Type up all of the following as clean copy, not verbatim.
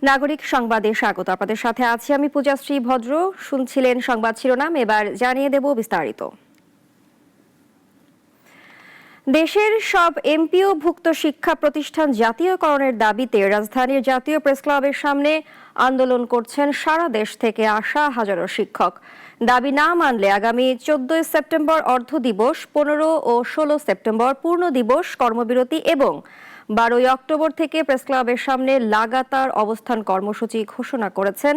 নাগরিক সংবাদে স্বাগত। আপনাদের সাথে আছি আমি পূজাশ্রী ভদ্র। শুনছিলেন সংবাদ শিরোনাম, এবার জানিয়ে দেব বিস্তারিত। দেশের সব এমপিওভুক্ত শিক্ষা প্রতিষ্ঠান জাতীয়করণের দাবিতে রাজধানীর জাতীয় প্রেসক্লাবের সামনে আন্দোলন করছেন সারা দেশ থেকে আসা হাজারো শিক্ষক। দাবি না মানলে আগামী 14 সেপ্টেম্বর অর্ধ দিবস, 15 ও 16 সেপ্টেম্বর পূর্ণ দিবস কর্মবিরতি এবং 12 অক্টোবর থেকে প্রেসক্লাবের সামনে লাগাতার অবস্থান কর্মসূচি ঘোষণা করেছেন।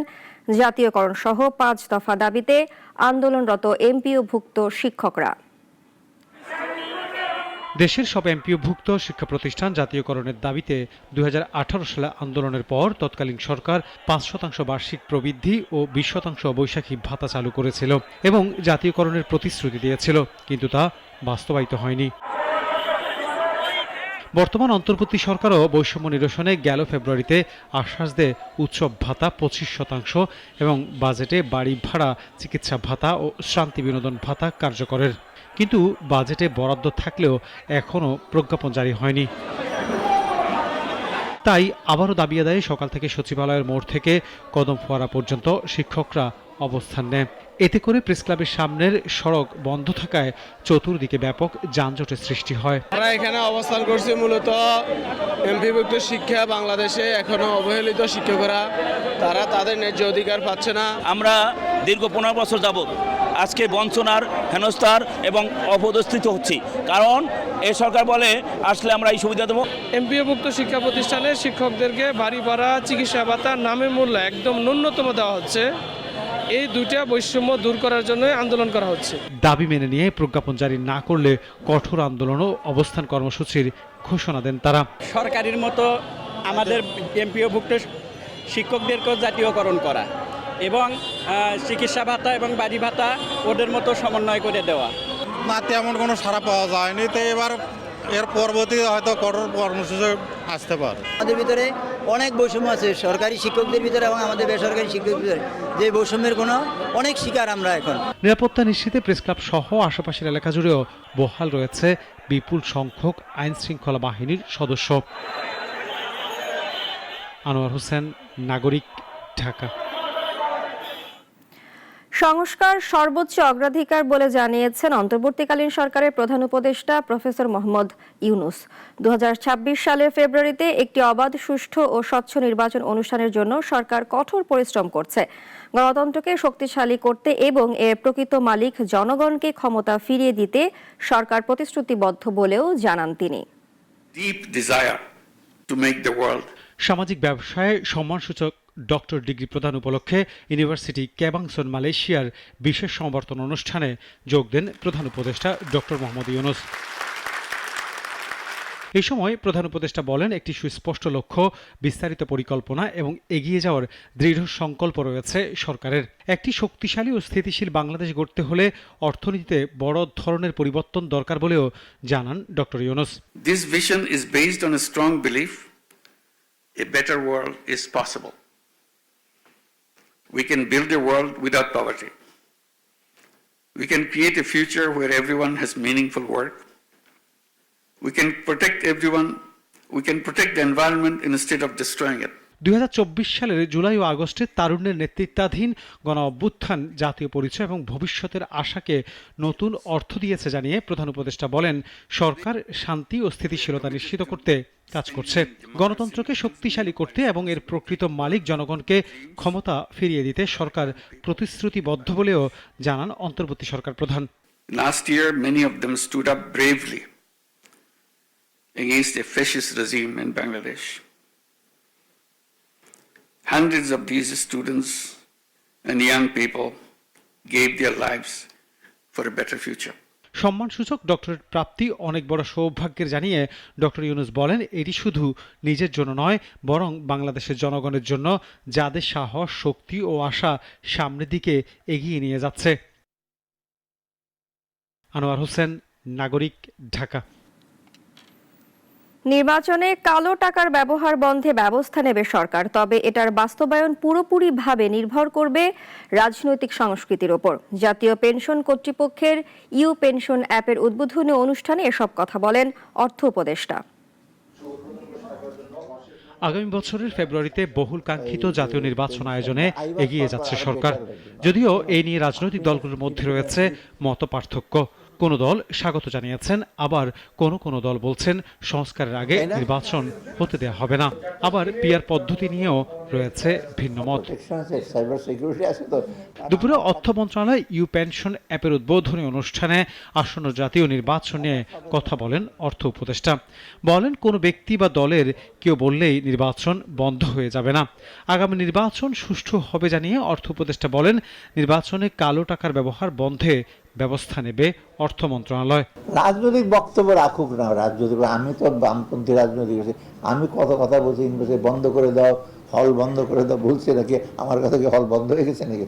জাতীয়করণ সহ 5 দফা দাবিতে আন্দোলনরত এমপিওভুক্ত শিক্ষকরা। দেশের সব এমপিওভুক্ত শিক্ষা প্রতিষ্ঠান জাতীয়করণের দাবিতে 2018 সালে আন্দোলনের পর তৎকালীন সরকার 5% বার্ষিক প্রবৃদ্ধি ও 20% বৈশাখী ভাতা চালু করেছিল এবং জাতীয়করণের প্রতিশ্রুতি দিয়েছিল, কিন্তু তা বাস্তবায়িত হয়নি। বর্তমান অন্তর্বর্তী সরকারও বৈষম্য নিরসনে গেল ফেব্রুয়ারিতে আশ্বাস দেয় উৎসব ভাতা 25% এবং বাজেটে বাড়ি ভাড়া, চিকিৎসা ভাতা ও শান্তি বিনোদন ভাতা কার্যকরের। কিন্তু বাজেটে বরাদ্দ থাকলেও এখনও প্রজ্ঞাপন জারি হয়নি। তাই আবারও দাবি আদায়ে সকাল থেকে সচিবালয়ের মোড় থেকে কদম ফোয়ারা পর্যন্ত শিক্ষকরা অবস্থান নেয়। এতে করে প্রেসক্লাবের সামনের সড়ক বন্ধ থাকায় চতুর্দিকে ব্যাপক যানজটের সৃষ্টি হয়। আমরা এখানে অবস্থান করছি মূলত এমপিভুক্ত শিক্ষা বাংলাদেশে এখনো অবহেলিত শিক্ষকরা তারা তাদের ন্যায্য অধিকার পাচ্ছে না। আমরা দীর্ঘ 15 বছর যাবৎ আজকে বঞ্চনার, হেনস্থার এবং অপদস্থিত হচ্ছি, কারণ এই সরকার বলে আসলে আমরা এই সুবিধা দেবো। এমপিওভুক্ত শিক্ষা প্রতিষ্ঠানে শিক্ষকদেরকে বাড়ি ভাড়া, চিকিৎসা ভাতা, নামের মূল্য একদম ন্যূনতম দেওয়া হচ্ছে। এই দুইটা বৈষম্য দূর করার জন্য আন্দোলন করা হচ্ছে। দাবি মেনে নিয়ে প্রজ্ঞাপন জারি না করলে কঠোর আন্দোলন ও অবস্থান কর্মসূচির ঘোষণা দেন তারা। সরকারের মতো আমাদের এমপিওভুক্ত শিক্ষকদেরকেও জাতীয়করণ করা এবং চিকিৎসা ভাতা এবং বাড়ি ভাতা ওদের মতো সমন্বয় করে দেওয়া। না, তেমন কোনো সাড়া পাওয়া যায়নি, তো এবার এর পরবর্তী হয়তো কঠোর কর্মসূচি আসতে পারে। আমাদের ভিতরে অনেক বৈষম্য আছে, সরকারি শিক্ষকদের ভিতরে এবং আমাদের বেসরকারি শিক্ষকদের ভিতরে, যে বৈষম্যের কোনো অনেক শিকার আমরা এখন। নিরাপত্তা নিশ্চিতে প্রেসক্লাব সহ আশেপাশের এলাকা জুড়েও বহাল রয়েছে বিপুল সংখ্যক আইন শৃঙ্খলা বাহিনীর সদস্য। আনোয়ার হোসেন, নাগরিক, ঢাকা। সংস্কার সর্বোচ্চ অগ্রাধিকার বলে জানিয়েছেন অন্তর্বর্তীকালীন সরকারের প্রধান উপদেষ্টা প্রফেসর মোহাম্মদ ইউনূস। 2026 সালের ফেব্রুয়ারিতে একটি অবাধ, সুষ্ঠু ও স্বচ্ছ নির্বাচন অনুষ্ঠানের জন্য সরকার কঠোর পরিশ্রম করছে। গণতন্ত্রকে শক্তিশালী করতে এবং এর প্রকৃত মালিক জনগণকে ক্ষমতা ফিরিয়ে দিতে সরকার প্রতিশ্রুতিবদ্ধ বলেও জানান তিনি। সামাজিক ব্যবসায় সম্মানসূচক ডক্টর ডিগ্রি প্রদান উপলক্ষে ইউনিভার্সিটি কেবাংসন মালয়েশিয়ার বিশেষ সমাবর্তন অনুষ্ঠানে যোগ দেন প্রধান উপদেষ্টা ডক্টর মোহাম্মদ ইউনূস। এই সময় প্রধান উপদেষ্টা বলেন, একটি সুস্পষ্ট লক্ষ্য, বিস্তারিত পরিকল্পনা এবং এগিয়ে যাওয়ার দৃঢ় সংকল্প রয়েছে সরকারের। একটি শক্তিশালী ও স্থিতিশীল বাংলাদেশ গড়তে হলে অর্থনীতিতে বড় ধরনের পরিবর্তন দরকার বলেও জানান doctor Yunus. This vision is based on a strong belief a better world is possible. We can build a world without poverty. We can create a future where everyone has meaningful work. We can protect everyone. We can protect the environment instead of destroying it. 2024 সালের জুলাই ও আগস্টে তারুণ্যের নেতৃত্বাধীন গণ অভ্যুত্থান জাতীয় পরিচয় এবং ভবিষ্যতের আশাকে নতুন অর্থ দিয়েছে জানিয়ে প্রধান উপদেষ্টা বলেন, সরকার শান্তি ও স্থিতিশীলতা নিশ্চিত করতে কাজ করছে। গণতন্ত্রকে শক্তিশালী করতে এবং এর প্রকৃত মালিক জনগণকে ক্ষমতা ফিরিয়ে দিতে সরকার প্রতিশ্রুতিবদ্ধ বলেও জানান অন্তর্বর্তী সরকার প্রধান। Last year, many of them stood up bravely against a fascist regime in Bangladesh. Hundreds of these students and young people gave their lives for a better future. সম্মানসূচক ডক্টরেট প্রাপ্তি অনেক বড় সৌভাগ্যের জানিয়ে ডক্টর ইউনূস বলেন, এটি শুধু নিজের জন্য নয়, বরং বাংলাদেশের জনগণের জন্য, যাদের সাহস, শক্তি ও আশা সামনের দিকে এগিয়ে নিয়ে যাচ্ছে। আনোয়ার হোসেন, নাগরিক, ঢাকা। নির্বাচনে কালো টাকার ব্যবহার বন্ধে ব্যবস্থা নেবে সরকার, তবে এটার বাস্তবায়ন পুরোপুরিভাবে নির্ভর করবে রাজনৈতিক সংস্কৃতির ওপর। জাতীয় পেনশন কর্তৃপক্ষের ইউ পেনশন অ্যাপের উদ্বোধনী অনুষ্ঠানে এসব কথা বলেন অর্থ উপদেষ্টা। আগামী বছরের ফেব্রুয়ারিতে বহুল কাঙ্ক্ষিত জাতীয় নির্বাচন আয়োজনে এগিয়ে যাচ্ছে সরকার। যদিও এই নিয়ে রাজনৈতিক দলগুলোর মধ্যে রয়েছে মতপার্থক্য। কোন দল স্বাগত জানিয়েছেন, আবার কোন দল বলছেন সংস্কারের আগে নির্বাচন হতে দেওয়া হবে না। আবার পিআর পদ্ধতি নিয়েও রয়েছে ভিন্ন মত। দুপুরে অর্থ মন্ত্রণালয় ইউ পেনশন অ্যাপের উদ্বোধনী অনুষ্ঠানে আসন্ন জাতীয় নির্বাচন নিয়ে কথা বলেন অর্থ উপদেষ্টা। বলেন, কোনো ব্যক্তি বা দলের কেউ বললেই নির্বাচন বন্ধ হয়ে যাবে না। আগামী নির্বাচন সুষ্ঠু হবে জানিয়ে অর্থ উপদেষ্টা বলেন, নির্বাচনে কালো টাকার ব্যবহার বন্ধে ব্যবস্থা নেবে অর্থ মন্ত্রণালয়। রাজনৈতিক বক্তব্য রাখুক না রাজনৈতিক, আমি তো বামপন্থী রাজনৈতিক, আমি কত কথা বলছি বন্ধ করে দাও, হল বন্ধ করে দাও বলছে নাকি, আমার কথা কি হল বন্ধ হয়ে গেছে নাকি?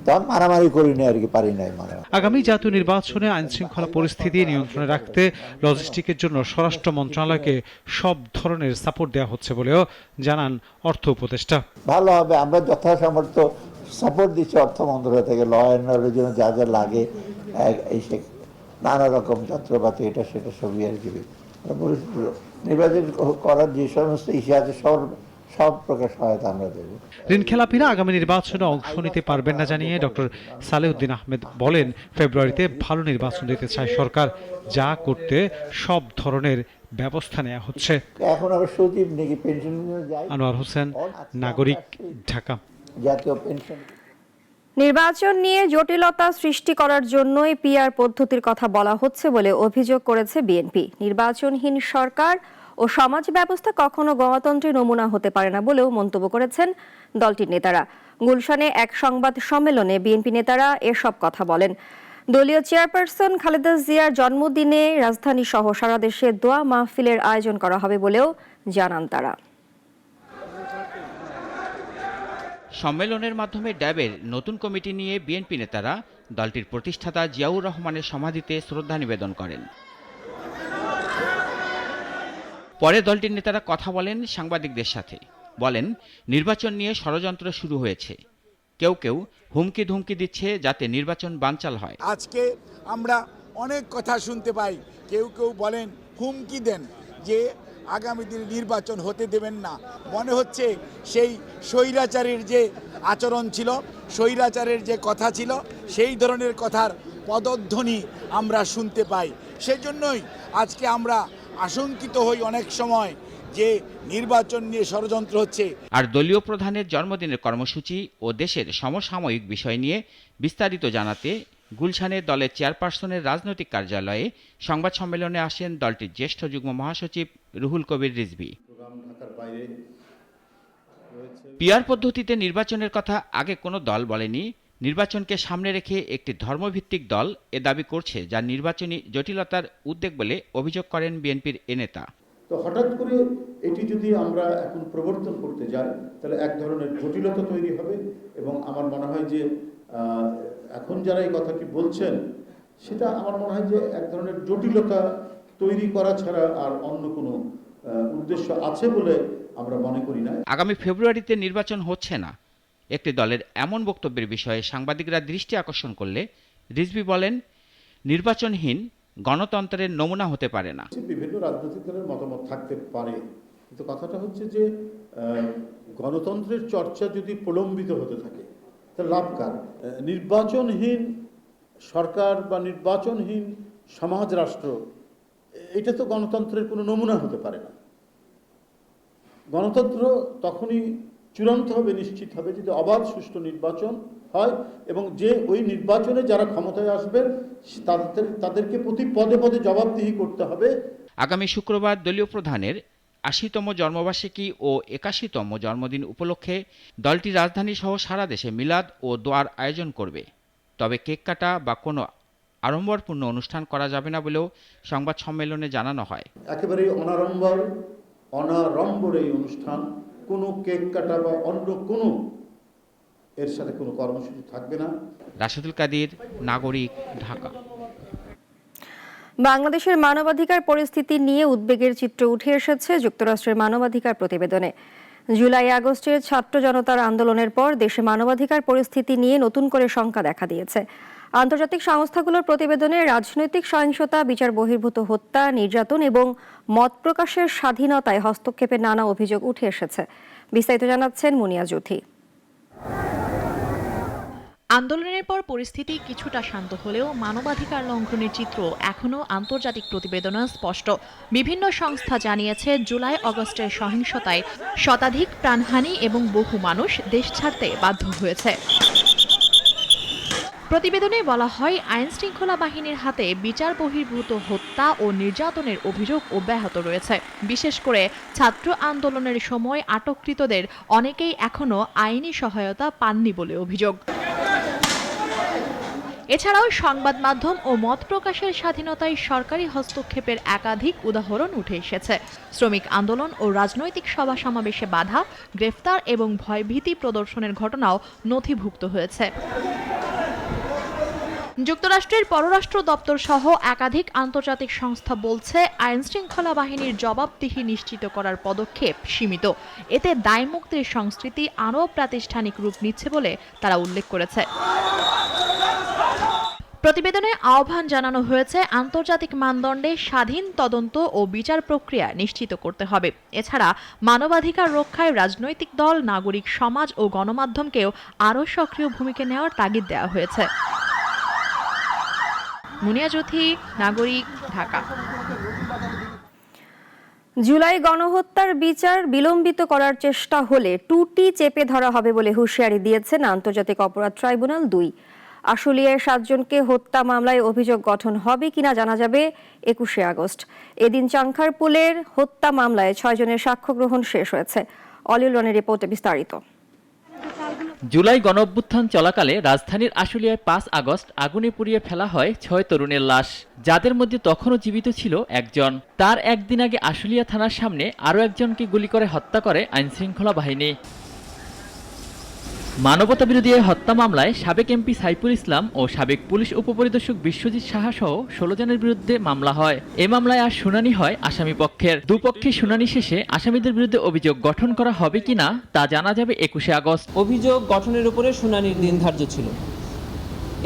তখন মারামারি করি না আর কি, পারি নাই মারামারি। আগামী জাতীয় নির্বাচনে আইন শৃঙ্খলা পরিস্থিতি নিয়ন্ত্রণে রাখতে লজিস্টিকের জন্য স্বরাষ্ট্র মন্ত্রণালয়কে সব ধরনের সাপোর্ট দেওয়া হচ্ছে বলেও জানান অর্থ উপদেষ্টা। ভালো হবে, আমরা যথাসামর্থ্য সাপোর্ট দিচ্ছি অর্থ মন্ত্রণালয় থেকে, ল অ্যান্ড অর্ডারের জন্য যা যা লাগে এই নানা রকম যন্ত্রপাতি এটা সেটা সবই আর কি নির্বাচন করার যে সমস্ত ইস্যু আছে সব প্রকার সহায়তা আমরা দেব। ঋণখেলাপিরা আগামী নির্বাচনে অংশ নিতে পারবেন না জানিয়ে ডক্টর সালেউদ্দিন আহমেদ বলেন, ফেব্রুয়ারিতে ভালো নির্বাচন দিতে চায় সরকার, যা করতে সব ধরনের ব্যবস্থা নেওয়া হচ্ছে। এখন আবার সচিব নাকি পেনশন যায়। আনোয়ার হোসেন, নাগরিক, ঢাকা। জাতীয় পেনশন নির্বাচন নিয়ে জটিলতা সৃষ্টি করার জন্যই পিআর পদ্ধতির কথা বলা হচ্ছে বলে অভিযোগ করেছে বিএনপি। নির্বাচনহীন সরকার ও সমাজ ব্যবস্থা কখনো গণতন্ত্রের নমুনা হতে পারে না বলেও মন্তব্য করেছেন দলটির নেতারা। গুলশানে এক সংবাদ সম্মেলনে বিএনপি নেতারা এসব কথা বলেন। দলীয় চেয়ারপারসন খালেদা জিয়ার জন্মদিনে রাজধানী সহ সারা দেশে দোয়া মাহফিলের আয়োজন করা হবে বলেও জানান তারা। সম্মেলনের মাধ্যমে ড্যাবের নতুন কমিটি নিয়ে বিএনপি নেতারা দলটির প্রতিষ্ঠাতা জিয়াউর রহমানের সমাধিতে শ্রদ্ধা নিবেদন করেন। পরে দলটির নেতারা কথা বলেন সাংবাদিকদের সাথে। বলেন, নির্বাচন নিয়ে ষড়যন্ত্র শুরু হয়েছে। কেউ হুমকি ধুমকি দিচ্ছে যাতে নির্বাচন বানচাল হয়। আজকে আমরা অনেক কথা শুনতে পাই, কেউ বলেন হুমকি দেন যে আগামী দিনে নির্বাচন হতে দেবেন না। মনে হচ্ছে সেই স্বৈরাচারের যে আচরণ ছিল, স্বৈরাচারের যে কথা ছিল, সেই ধরনের কথার পদধ্বনি আমরা শুনতে পাই। সেজন্যই আজকে আমরা আশঙ্কিত হই অনেক সময় যে নির্বাচন নিয়ে ষড়যন্ত্র হচ্ছে। আর দলীয় প্রধানের জন্মদিনের কর্মসূচি ও দেশের সমসাময়িক বিষয় নিয়ে বিস্তারিত জানাতে গুলশানে দলের চেয়ারপারসনের রাজনৈতিক কার্যালয়ে সংবাদ সম্মেলনে আসেন দলটির জ্যেষ্ঠ যুগ্ম মহাসচিব রুহুল কবির রিজভী। পিআর পদ্ধতিতে নির্বাচনের কথা আগে কোনো দল বলেনি। নির্বাচনকে সামনে রেখে একটি ধর্মভিত্তিক দল এ দাবি করছে, যা নির্বাচনী জটিলতার উদ্বেগ বলে অভিযোগ করেন বিএনপির এ নেতা। তো হঠাৎ করে এটি যদি আমরা এখন প্রবর্তন করতে যাই তাহলে এক ধরনের জটিলতা তৈরি হবে, এবং আমার মনে হয় যে এখন যারা এই কথাটি বলছেন সেটা আমার মনে হয় যে এক ধরনের জটিলতা তৈরি করা ছাড়া আর অন্য কোনো উদ্দেশ্য আছে বলে আমরা মনে করি না। আগামী ফেব্রুয়ারিতে নির্বাচন হচ্ছে না, একটি দলের এমন বক্তব্যের বিষয়ে সাংবাদিকরা দৃষ্টি আকর্ষণ করলে রিজভী বলেন, নির্বাচনহীন গণতন্ত্রের নমুনা হতে পারে না। বিভিন্ন রাজনৈতিক দলের মতামত থাকতে পারে, কিন্তু কথাটা হচ্ছে যে গণতন্ত্রের চর্চা যদি প্রলম্বিত হতে থাকে তাহলে লাভ কার? নির্বাচনহীন সরকার বা নির্বাচনহীন সমাজ রাষ্ট্র, এটা তো গণতন্ত্রের কোনো নমুনা হতে পারে না। গণতন্ত্র তখনই চূড়ান্ত হবে, নিশ্চিত হবে যদি অবাধ সুষ্ঠু নির্বাচন হয়, এবং যে ওই নির্বাচনে যারা ক্ষমতায় আসবেন তাদেরকে প্রতি পদে পদে জবাবদিহি করতে হবে। আগামী শুক্রবার দলীয় প্রধানের ৮০তম জন্মবার্ষিকী ও ৮১তম জন্মদিন উপলক্ষে দলটি রাজধানী সহ সারা দেশে মিলাদ ও দোয়ার আয়োজন করবে। তবে কেক কাটা বা কোনো আড়ম্বরপূর্ণ অনুষ্ঠান করা যাবে না বলেও সংবাদ সম্মেলনে জানানো হয়। একেবারে অনাড়ম্বর এই অনুষ্ঠান, কোনো কেক কাটা বা অন্য কোনো এর সাথে কোনো কর্মসূচি থাকবে না। রাশেদুল কাদির, নাগরিক, ঢাকা। বাংলাদেশের মানবাধিকার পরিস্থিতি নিয়ে উদ্বেগের চিত্র উঠে এসেছে যুক্তরাষ্ট্রের মানবাধিকার প্রতিবেদনে। জুলাই আগস্টের ছাত্র জনতার আন্দোলনের পর দেশে মানবাধিকার পরিস্থিতি নিয়ে নতুন করে শঙ্কা দেখা দিয়েছে। আন্তর্জাতিক সংস্থাগুলোর প্রতিবেদনে রাজনৈতিক সহিংসতা, বিচার বহির্ভূত হত্যা, নির্যাতন এবং মত প্রকাশের স্বাধীনতায় হস্তক্ষেপের নানা অভিযোগ উঠে এসেছে। বিস্তারিত জানাচ্ছেন মুনিয়া জুথি। আন্দোলনের পর পরিস্থিতি কিছুটা শান্ত হলেও মানবাধিকার লঙ্ঘনের চিত্র এখনও আন্তর্জাতিক প্রতিবেদনে স্পষ্ট। বিভিন্ন সংস্থা জানিয়েছে, জুলাই আগস্টের সহিংসতায় শতাধিক প্রাণহানি এবং বহু মানুষ দেশ ছাড়তে বাধ্য হয়েছে। প্রতিবেদনে বলা হয়, আইন শৃঙ্খলা বাহিনীর হাতে বিচার বহির্ভূত হত্যা ও নির্যাতনের অভিযোগ অব্যাহত রয়েছে। বিশেষ করে ছাত্র আন্দোলনের সময় আটককৃতদের অনেকেই এখনও আইনি সহায়তা পাননি বলে অভিযোগ। এছাড়াও সংবাদ মাধ্যম ও মত প্রকাশের স্বাধীনতায় সরকারি হস্তক্ষেপের একাধিক উদাহরণ উঠে এসেছে। শ্রমিক আন্দোলন ও রাজনৈতিক সভা সমাবেশে বাধা, গ্রেফতার এবং ভয়ভীতি প্রদর্শনের ঘটনাও নথিভুক্ত হয়েছে। যুক্তরাষ্ট্রের পররাষ্ট্র দপ্তর সহ একাধিক আন্তর্জাতিক সংস্থা বলছে, আইন শৃঙ্খলা বাহিনীর জবাবদিহি নিশ্চিত করার পদক্ষেপ সীমিত। এতে দায়মুক্তির সংস্কৃতি আরও প্রাতিষ্ঠানিক রূপ নিচ্ছে বলে তারা উল্লেখ করেছে। প্রতিবেদনে আহ্বান জানানো হয়েছে, আন্তর্জাতিক মানদণ্ডে স্বাধীন তদন্ত ও বিচার প্রক্রিয়া নিশ্চিত করতে হবে। এছাড়া মানবাধিকার রক্ষায় রাজনৈতিক দল, নাগরিক সমাজ ও গণমাধ্যমকেও আরও সক্রিয় ভূমিকা নেওয়ার তাগিদ দেওয়া হয়েছে। মুনিয়া জ্যোতি, নাগরিক, ঢাকা। জুলাই গণহত্যার বিচার বিলম্বিত করার চেষ্টা হলে টুটি চেপে ধরা হবে বলে হুঁশিয়ারি দিয়েছেন আন্তর্জাতিক অপরাধ ট্রাইব্যুনাল ২। আশুলিয়ায় ৭ জনকে হত্যা মামলায় অভিযোগ গঠন হবে কিনা জানা যাবে ২১শে আগস্ট। এদিন চাংখারপুলের হত্যা মামলায় ৬ জনের সাক্ষ্য গ্রহণ শেষ হয়েছে। অলিউল রনের রিপোর্টে বিস্তারিত। জুলাই গণঅভ্যুত্থান চলাকালে রাজধানীর আশুলিয়ায় ৫ আগস্ট আগুনে পুড়িয়ে ফেলা হয় ৬ তরুণের লাশ, যাদের মধ্যে তখনও জীবিত ছিল একজন। তার একদিন আগে আশুলিয়া থানার সামনে আরও একজনকে গুলি করে হত্যা করে আইনশৃঙ্খলা বাহিনী। মানবতাবিরোধী এই হত্যা মামলায় সাবেক এমপি সাইফুল ইসলাম ও সাবেক পুলিশ উপপরিদর্শক বিশ্বজিৎ সাহা সহ ১৬ জনের বিরুদ্ধে মামলা হয়। এই মামলায় আজ শুনানি হয় আসামি পক্ষের। দুপক্ষের শুনানি শেষে আসামিদের বিরুদ্ধে অভিযোগ গঠন করা হবে কিনা তা জানা যাবে ২১শে আগস্ট। অভিযোগ গঠনের উপরে শুনানির দিন ধার্য ছিল।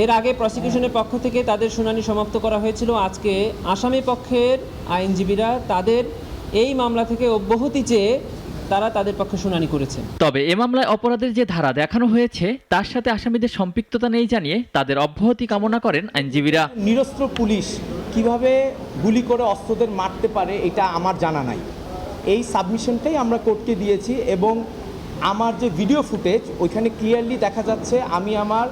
এর আগে প্রসিকিউশনের পক্ষ থেকে তাদের শুনানি সমাপ্ত করা হয়েছিল। আজকে আসামি পক্ষের আইনজীবীরা তাদের এই মামলা থেকে অব্যাহতি চেয়ে তারা তাদের পক্ষে শুনানি করেছে। তবে এ মামলায় অপরাধের যে ধারা দেখানো হয়েছে তার সাথে আসামিদের সম্পৃক্ততা নেই জানিয়ে তাদের অব্যাহতি কামনা করেন আইনজীবীরা। নিরস্ত্র পুলিশ কিভাবে গুলি করে অস্ত্রদের মারতে পারে এটা আমার জানা নাই। এই সাবমিশনটাই আমরা কোর্টকে দিয়েছি এবং আমার যে ভিডিও ফুটেজ ওইখানে ক্লিয়ারলি দেখা যাচ্ছে আমি আমার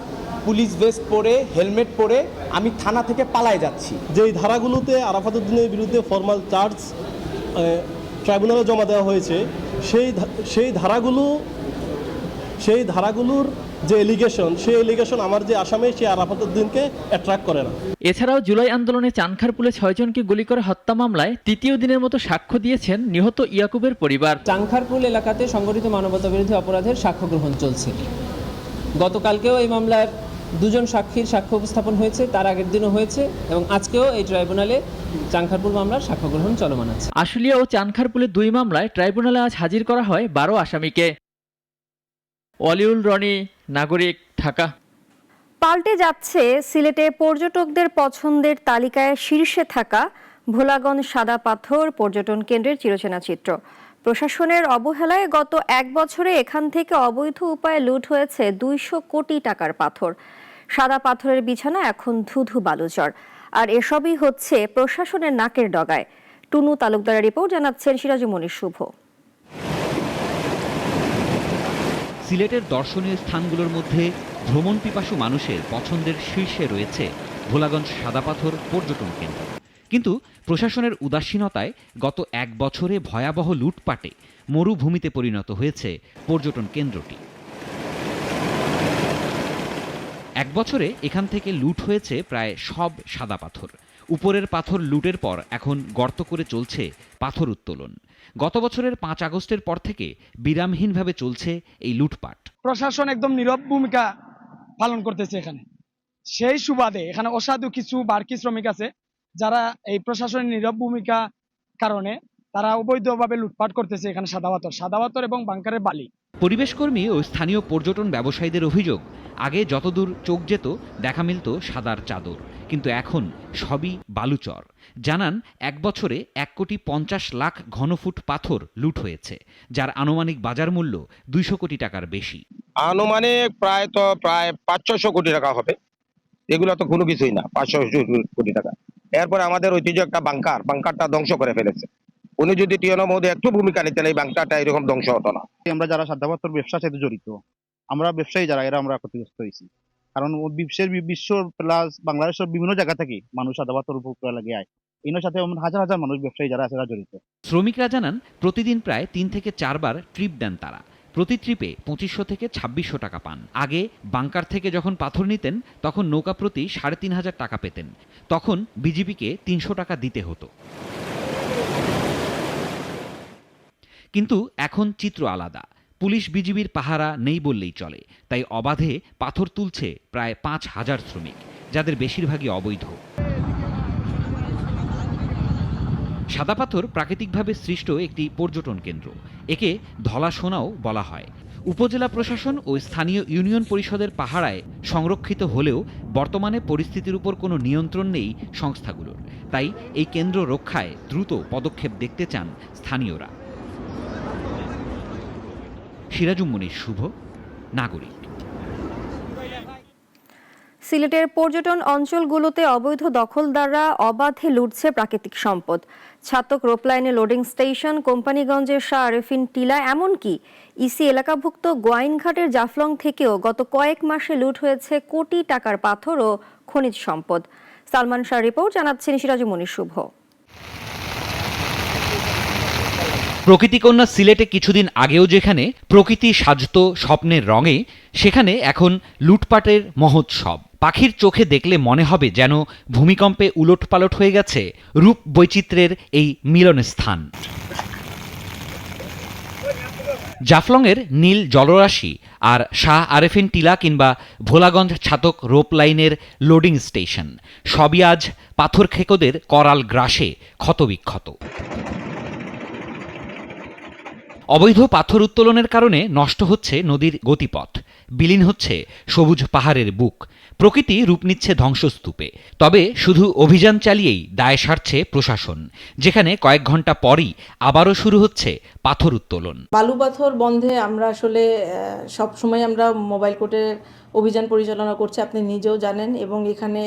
পুলিশ ভেস্ট পরে, হেলমেট পরে আমি থানা থেকে পালায়ে যাচ্ছি। যেই ধারাগুলোতে আরাফাত উদ্দিনের বিরুদ্ধে ফরমাল চার্জ ট্রাইব্যুনালে জমা দেওয়া হয়েছে সেই ধারাগুলোর যে সেই এলিগেশন আমার যে আসামে সেই আরাফাত উদ্দিনকে অ্যাট্রাক্ট করে না। এছাড়াও জুলাই আন্দোলনে চাংখারপুলে ৬ জনকে গুলি করে হত্যা মামলায় তৃতীয় দিনের মতো সাক্ষ্য দিয়েছেন নিহত ইয়াকুবের পরিবার। চাংখারপুল এলাকাতে সংগঠিত মানবতাবিরোধী অপরাধের সাক্ষ্য গ্রহণ চলছে। গতকালকেও এই মামলার 2 জন সাক্ষীর সাক্ষ্য উপস্থাপন হয়েছে, তার আগের দিনও হয়েছে এবং আজকেও এই ট্রাইব্যুনালে চাংখারপুল মামলার সাক্ষ্য গ্রহণ চলমান আছে। আশুলিয়া ও চাংখারপুলে 2 মামলায় ট্রাইব্যুনালে আজ হাজির করা হয় 12 আসামিকে। অলিউল রনি, নাগরিক, ঢাকা। পাল্টে যাচ্ছে সিলেটে পর্যটকদের পছন্দের তালিকায় শীর্ষে থাকা ভোলাগঞ্জ সাদা পাথর পর্যটন কেন্দ্রের চিরচেনা চিত্র। প্রশাসনের অবহেলায় গত 1 বছরে এখান থেকে অবৈধ উপায়ে লুট হয়েছে 200 কোটি টাকার পাথর। সাদা পাথরের বিছানা এখন ধুধু বালুচর। আর এসবই হচ্ছে প্রশাসনের নাকের ডগায়। টুনু তালুকদারের রিপোর্ট, জানাচ্ছেন সিরাজুমনির শুভ। সিলেটের দর্শনীয় স্থানগুলোর মধ্যে ভ্রমণ পিপাসু মানুষের পছন্দের শীর্ষে রয়েছে ভোলাগঞ্জ সাদা পাথর পর্যটন কেন্দ্র। কিন্তু প্রশাসনের উদাসীনতায় গত 1 বছরে ভয়াবহ লুটপাটে মরুভূমিতে পরিণত হয়েছে পর্যটন কেন্দ্রটি। 1 বছরে এখান থেকে লুট হয়েছে প্রায় সব সাদা পাথর। উপরের পাথর লুটের পর এখন গর্ত করে চলছে পাথর উত্তোলন। গত বছরের 5 আগস্টের পর থেকে বিরামহীনভাবে চলছে এই লুটপাট। প্রশাসন একদম নীরব ভূমিকা পালন করতেছে এখানে। সেই সুবাদে এখানে অসাধু কিছু বারকি শ্রমিক আছে যারা এই প্রশাসনের নীরব ভূমিকা কারণে তারা অবৈধভাবে লুটপাট করতেছে এখানে সাদা পাথর এবং বাংকারের বালি। পরিবেশকর্মী ও স্থানীয় পর্যটন ব্যবসায়ীদের অভিযোগ, আগে যতদূর চোখ যেত দেখা মিলত সাদার চাদর, কিন্তু এখন সবই বালুচর। জানান 1 বছরে 1,50,00,000 ঘনফুট পাথর লুট হয়েছে, যার আনুমানিক বাজার মূল্য 200 কোটি টাকার বেশি। আনুমানিক প্রায় 500-600 কোটি টাকা হবে। এগুলো তো কোনো কিছুই না, 500 কোটি টাকা। এরপরে আমাদের ঐতিহ্য একটা বাংকারটা ধ্বংস করে ফেলেছে। উনি যদি টিএনও মহোদয় একটু ভূমিকা নিতেন, এই বাংকারটা এরকম ধ্বংস হতো না। আমরা যারা সাদাপাথর ব্যবসার সাথে জড়িত, আমরা ব্যবসায়ী যারা, আমরা ক্ষতিগ্রস্ত হয়েছি। কারণ বিশ্ব প্লাস বাংলাদেশের বিভিন্ন জায়গা থেকে মানুষ সাদাপাথর উপর লাগে আয়। এর সাথে হাজার হাজার মানুষ ব্যবসায়ী যারা আছে জড়িত। শ্রমিকরা জানান প্রতিদিন প্রায় 3 থেকে 4 বার ট্রিপ দেন তারা। প্রতি ট্রিপে 2500 থেকে 2600 টাকা পান। আগে বাংকার থেকে যখন পাথর নিতেন তখন নৌকা প্রতি 3,500 টাকা পেতেন। তখন বিজিবিকে 300 টাকা দিতে হতো। কিন্তু এখন চিত্র আলাদা। পুলিশ বিজিবির পাহারা নেই বললেই চলে। তাই অবাধে পাথর তুলছে প্রায় 5,000 শ্রমিক, যাদের বেশিরভাগই অবৈধ। সাদা পাথর প্রাকৃতিকভাবে সৃষ্ট একটি পর্যটন কেন্দ্র। একে ধলা সোনাও বলা হয়। উপজেলা প্রশাসন ও স্থানীয় ইউনিয়ন পরিষদের পাহারায় সংরক্ষিত হলেও বর্তমানে পরিস্থিতির উপর কোনো নিয়ন্ত্রণ নেই সংস্থাগুলোর। তাই এই কেন্দ্র রক্ষায় দ্রুত পদক্ষেপ দেখতে চান স্থানীয়রা। সিরাজুম মুনির শুভ, নাগরিক। সিলেটের পর্যটন অঞ্চলগুলোতে অবৈধ দখলদাররা অবাধে লুটছে প্রাকৃতিক সম্পদ। ছাতক রোপলাইনে লোডিং স্টেশন, কোম্পানিগঞ্জের শাহ আরেফিন টিলা, এমনকি ইসি এলাকাভুক্ত গোয়াইনঘাটের জাফলং থেকেও গত কয়েক মাসে লুট হয়েছে কোটি টাকার পাথর ও খনিজ সম্পদ। সালমান শাহ রিপোর্ট, জানাচ্ছেন সিরাজুম মুনির শুভ। প্রকৃতিকন্যা সিলেটে কিছুদিন আগেও যেখানে প্রকৃতি সাজত স্বপ্নের রঙে, সেখানে এখন লুটপাটের মহোৎসব। পাখির চোখে দেখলে মনে হবে যেন ভূমিকম্পে উলটপালট হয়ে গেছে রূপ বৈচিত্র্যের এই মিলনস্থান। জাফলংয়ের নীল জলরাশি আর শাহ আরেফিন টিলা কিংবা ভোলাগঞ্জ ছাতক রোপ লাইনের লোডিং স্টেশন, সবই আজ পাথর খেকোদের করাল গ্রাসে ক্ষতবিক্ষত। অবৈধ পাথর উত্তোলনের কারণে নষ্ট হচ্ছে নদীর গতিপথ, বিলীন হচ্ছে সবুজ পাহাড়ের বুক, প্রকৃতি রূপ নিচ্ছে ধ্বংসস্তূপে। তবে শুধু অভিযান চালিয়েই দায় সারছে প্রশাসন, যেখানে কয়েক ঘন্টা পরই আবারও শুরু হচ্ছে পাথর উত্তোলন। বালু পাথর বন্ধে আমরা আসলে সব সময় আমরা মোবাইল কোর্টের অভিযান পরিচালনা করছি, আপনি নিজেও জানেন, এবং এখানে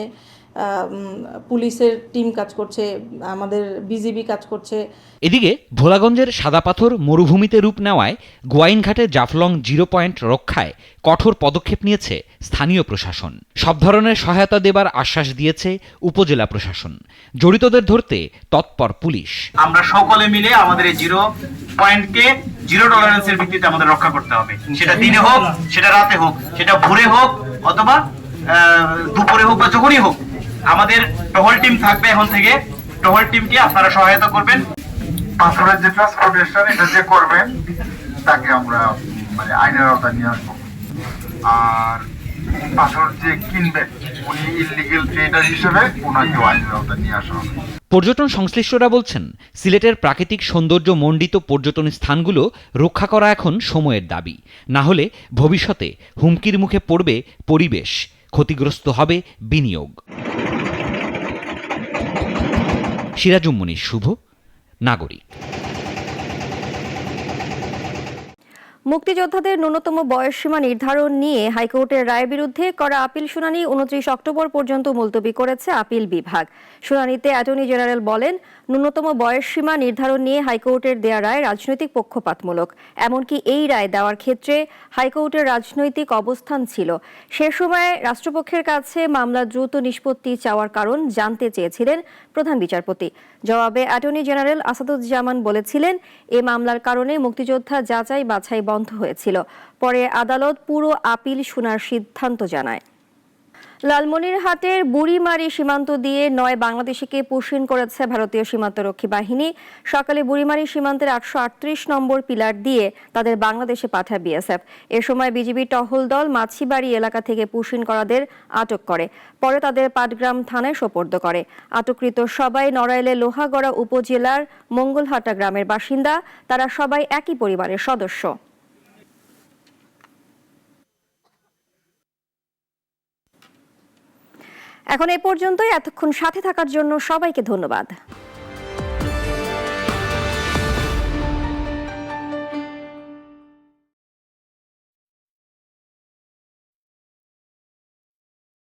পুলিশের টিম কাজ করছে, আমাদের বিজিবি কাজ করছে। এদিকে ভোলাগঞ্জের সাদা পাথর মরুভূমিতে রূপ নেওয়ায় গোয়াইনঘাটে জাফলং জিরো পয়েন্ট রক্ষায় কঠোর পদক্ষেপ নিয়েছে স্থানীয় প্রশাসন। সব ধরনের সহায়তা দেবার আশ্বাস দিয়েছে উপজেলা প্রশাসন। জড়িতদের ধরতে তৎপর পুলিশ। আমরা সকলে মিলে আমাদের এই জিরো পয়েন্টকে জিরো টলারেন্সের ভিত্তিতে আমাদের রক্ষা করতে হবে। সেটা দিনে হোক, সেটা রাতে হোক, সেটা ভোরে হোক অথবা দুপুরে হোক বা যখনই হোক, আমাদের টহল টিম থাকবে। এখন থেকে টহল টিমকে আপনারা সহায়তা করবেন। পাথরের যে ট্রান্সপোর্টেশন এটা যে করবেন তাকে আমরা আইনের আওতায় নিয়ে আসবো। আর পাথর যে কিনবেন উনি ইললিগেল ট্রেডার হিসেবে ওনাকেও আইনের আওতায় নিয়ে আসা হবে। পর্যটন সংশ্লিষ্টরা বলছেন, সিলেটের প্রাকৃতিক সৌন্দর্য মণ্ডিত পর্যটন স্থানগুলো রক্ষা করা এখন সময়ের দাবি। না হলে ভবিষ্যতে হুমকির মুখে পড়বে পরিবেশ, ক্ষতিগ্রস্ত হবে বিনিয়োগ। সিরাজুম মুনির শুভ, নাগরিক। মুক্তিযোদ্ধাদের ন্যূনতম বয়সসীমা নির্ধারণ নিয়ে হাইকোর্টের রায়ের বিরুদ্ধে করা আপিল শুনানি 29 অক্টোবর পর্যন্ত মুলতবি করেছে আপিল বিভাগ। শুনানিতে অ্যাটর্নি জেনারেল বলেন, ন্যূনতম বয়সসীমা নির্ধারণ নিয়ে হাইকোর্টের দেয়া রায় রাজনৈতিক পক্ষপাতমূলক। এমনকি এই রায় দেওয়ার ক্ষেত্রে হাইকোর্টের রাজনৈতিক অবস্থান ছিল। সে সময় রাষ্ট্রপক্ষের কাছে মামলা দ্রুত নিষ্পত্তি চাওয়ার কারণ জানতে চেয়েছিলেন প্রধান বিচারপতি। জবাবে অ্যাটর্নি জেনারেল আসাদুজ্জামান বলেছিলেন, এ মামলার কারণে মুক্তিযোদ্ধা যাচাই বাছাই বন্ধ হয়েছিল। পরে আদালত পুরো আপিল শোনার সিদ্ধান্ত জানায়। লালমনিরহাটের বুড়িমারি সীমান্ত দিয়ে 9 বাংলাদেশিকে পুশিন করেছে ভারতীয় সীমান্তরক্ষী বাহিনী। সকালে বুড়িমারি সীমান্তের 838 নম্বর পিলার দিয়ে তাদের বাংলাদেশে পাঠায় বিএসএফ। এ সময় বিজিবি টহল দল মাছিবাড়ি এলাকা থেকে পুশিন করাদের আটক করে। পরে তাদের পাটগ্রাম থানায় সোপর্দ করে। আটককৃত সবাই নড়াইলের লোহাগড়া উপজেলার মঙ্গলহাটা গ্রামের বাসিন্দা। তারা সবাই একই পরিবারের সদস্য। এখন এ পর্যন্তই। এতক্ষণ সাথে থাকার জন্য সবাইকে ধন্যবাদ।